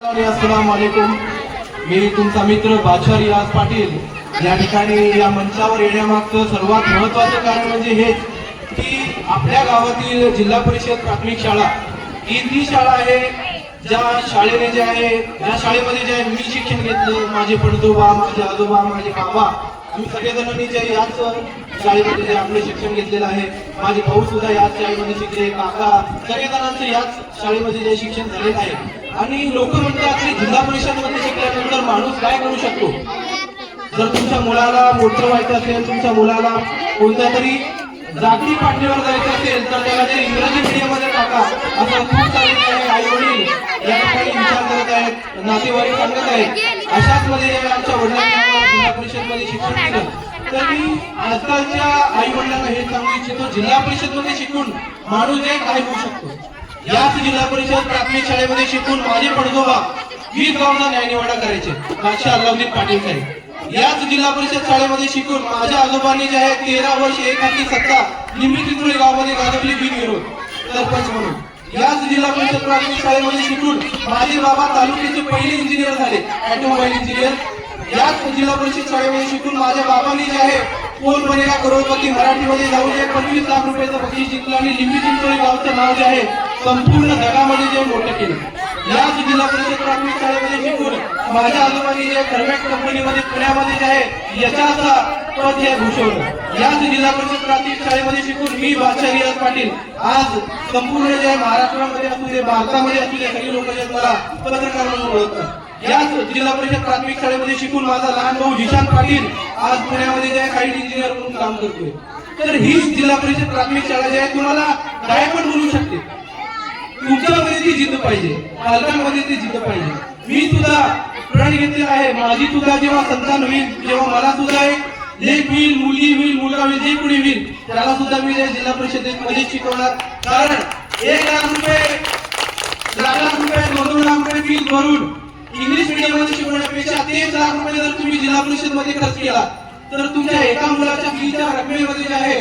अस्सलाम वालेकुम। मी तुमचा मित्र बादशाह रियाज पाटील। या ठिकाणी या मंचावर येण्यामागचं सर्वात महत्त्वाचं कारण म्हणजे हेच की आपल्या गावातील जिल्हा परिषद प्राथमिक शाळा ही ती शाळा आहे ज्या शाळेने जे आहे या शाळेमध्ये जे मी शिक्षण घेतलं, माझे पणजोबा, माझे आजोबा, माझे बाबा, आम्ही सगळेजणांनी जे याच शाळेमध्ये जे आपले शिक्षण घेतलेलं आहे, माझे भाऊ सुद्धा याच शाळेमध्ये शिकले, काका सगळेजणांचं याच शाळेमध्ये जे शिक्षण झालेलं आहे। आणि लोक म्हणतात की जिल्हा परिषद मध्ये शिकल्यानंतर माणूस काय करू शकतो। जर तुमच्या मुलाला मोठं व्हायचं असेल, तुमच्या मुलाला कोणत्या तरी जागतिक पातळीवर जायचं असेल तर त्याला ते इंग्रजी मीडियम मध्ये टाका, असं खूप सारे आई वडील या ठिकाणी विचार करत आहेत, नातेवाईक सांगत आहेत। अशाच मध्ये आमच्या वडिलांनी जिल्हा परिषद मध्ये शिक्षण दिलं, तर मी आजकालच्या आई वडिलांना हे सांगू इच्छितो, जिल्हा परिषद मध्ये शिकून माणूस जे काय होऊ शकतो। याच जिल्हा परिषद प्राथमिक शाळेमध्ये शिकून माझे पणजोबा 20 गावांचा न्यायनिवाडा करायचे, बादशाह अल्लाउद्दीन पाटील साहेब। याच जिल्हा परिषद शाळेमध्ये शिकून माझ्या आजोबांनी जे आहे 13 वर्ष एकाची सत्ता लिंबी चिंचोली गावामध्ये गाजवली बिनविरोध सरपंच म्हणून। याच जिल्हा परिषद प्राथमिक शाळेमध्ये शिकून माझे बाबा तालुक्याचे पहिले इंजिनियर झाले, ऑटोमोबाईल इंजिनियर। याच जिल्हा परिषद शाळेमध्ये शिकून माझ्या बाबांनी जे आहे कोण बनेगा करोडपती मराठीमध्ये जाऊन 25 लाख रुपयाचं बक्षीस जिंकलं आणि लिंबी चिंचोली गावचं नाव जे आहे संपूर्ण जगामध्ये जे मोठं केलं। याच जिल्हा परिषद प्राथमिक शाळेमध्ये शिकून माझ्या आजोबांनी जे थर्मॅट कंपनीमध्ये पुण्यामध्ये जे आहे यशाचा पद जे भूषवलं। याच जिल्हा परिषद प्राथमिक शाळेमध्ये शिकून मी बादशाह रियाज पाटील आज संपूर्ण जे महाराष्ट्रामध्ये असू दे, भारतामध्ये असू दे, सगळी लोक जे मला पत्रकार म्हणून ओळखतात। याच जिल्हा परिषद प्राथमिक शाळेमध्ये शिकून माझा लहान भाऊ जिशान पाटील आज पुण्यामध्ये जे साईट इंजिनियर म्हणून काम करतोय। तर ही जिल्हा परिषद प्राथमिक शाळा जी आहे तुम्हाला काय पण बोलू शकते, तुमच्यामध्ये ती जिद्द पाहिजे, पालकांमध्ये ती जिद्द पाहिजे। मी सुद्धा प्रण घेतलेला आहे, माझी सुद्धा जेव्हा संतान होईल, जेव्हा मला सुद्धा एक लेक होईल, मुलगी होईल, मुलगा होईल, जे कुणी होईल त्याला सुद्धा मी जिल्हा परिषदेमध्ये शिकवणार। कारण 1 लाख रुपये 2 लाख रुपये फी भरून इंग्लिश मीडियम मध्ये शिकवण्यापेक्षा 30 लाख रुपये जर तुम्ही जिल्हा परिषद मध्ये खर्च केला तर तुमच्या एका मुलाच्या फीच्या रकमेमध्ये जे आहे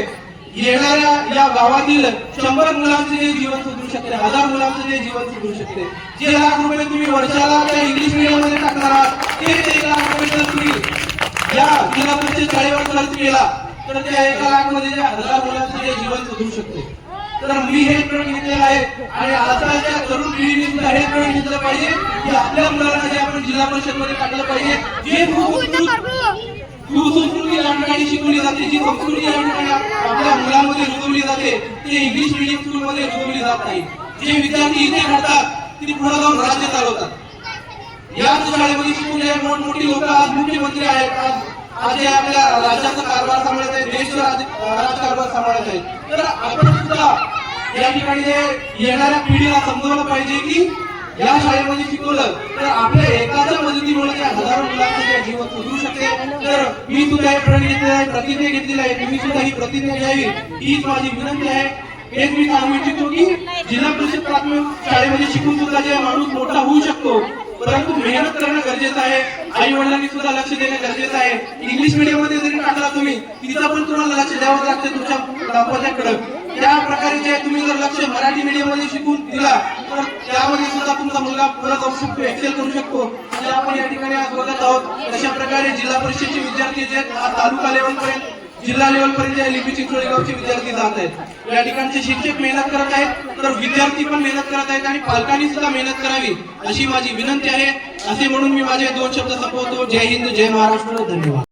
येणाऱ्या या गावातील 100 मुलांचे जे जीवन सुधरू शकते, 1000 मुलांचे जे जीवन सुधरू शकते। जे लाख रुपये तुम्ही वर्षाला त्या इंग्लिश मीडियम मध्ये टाकणार आहात तेच 1 लाख रुपये जर तुम्ही या जिल्हा परिषद शाळेवर खर्च केला तर त्या 1 लाख मध्ये जे 1000 मुलांचे जे जीवन सुधरू शकते। तर मी हे प्रण घेतलेलं आहे आणि आजकालच्या तरुण पिढीने सुद्धा हे प्रण घेतलं पाहिजे की आपल्या मुलांना जे आपण जिल्हा परिषद मध्ये टाकलं पाहिजे, जे संस्कृती या ठिकाणी शिकवली जाते, जी संस्कृती या ठिकाणी आपल्या मुलांमध्ये रुजवली जाते ते इंग्लिश मीडियम स्कूल मध्ये रुजवली जात नाही। जे विद्यार्थी इथे घडतात ते पुढे जाऊन राज्य चालवतात। याच शाळेमध्ये शिकून जे मोठमोठी लोक आज मुख्यमंत्री आहेत, आज आपल्या राज्याचा कारभार सांभाळत आहेत, देशचा राजकारभार सांभाळत आहेत। तर आपण सुद्धा या ठिकाणी येणाऱ्या पिढीला समजवलं पाहिजे की या शाळेमध्ये शिकवलं तर आपल्या एकाच्या मदतीमुळे हजारो मुलांचं जीवन सुधरू शकते। तर मी सुद्धा हे प्रण घेतलेलं आहे, प्रतिज्ञा घेतलेली आहे, तुम्ही सुद्धा ही प्रतिज्ञा घ्यावी हीच माझी विनंती आहे। हेच मी सांगू इच्छितो की जिल्हा परिषद प्राथमिक शाळेमध्ये शिकून सुद्धा जे माणूस मोठा होऊ शकतो, परंतु मेहनत करणं गरजेचं आहे, आई वडिलांनी सुद्धा लक्ष देणं गरजेचं आहे। इंग्लिश मीडियम मध्ये जरी टाकला तुम्ही तिचं पण तुम्हाला लक्ष द्यावं लागतं तुमच्या दाम्पत्याकडे। त्या प्रकारे जे तुम्ही जर लक्ष मराठी मीडियम मध्ये शिकून दिला तर त्यामध्ये सुद्धा तुमचा मुलगा पुढे जाऊ शकतो, एक्सेल करू शकतो। आणि आपण या ठिकाणी आज बघत आहोत अशा प्रकारे जिल्हा परिषदचे विद्यार्थी जे तालुका लेवल पर्यंत, जिल्हा लेवल पर्यंत लिंबी चिंचोली गावचे विद्यार्थी जात आहेत। या ठिकाणचे शिक्षक मेहनत करत आहेत तर विद्यार्थी पण मेहनत करत आहेत आणि पालकांनी सुद्धा मेहनत करावी अशी माझी विनंती आहे। असे म्हणून मी माझे 2 शब्द संपवतो। जय हिंद, जय महाराष्ट्र, धन्यवाद।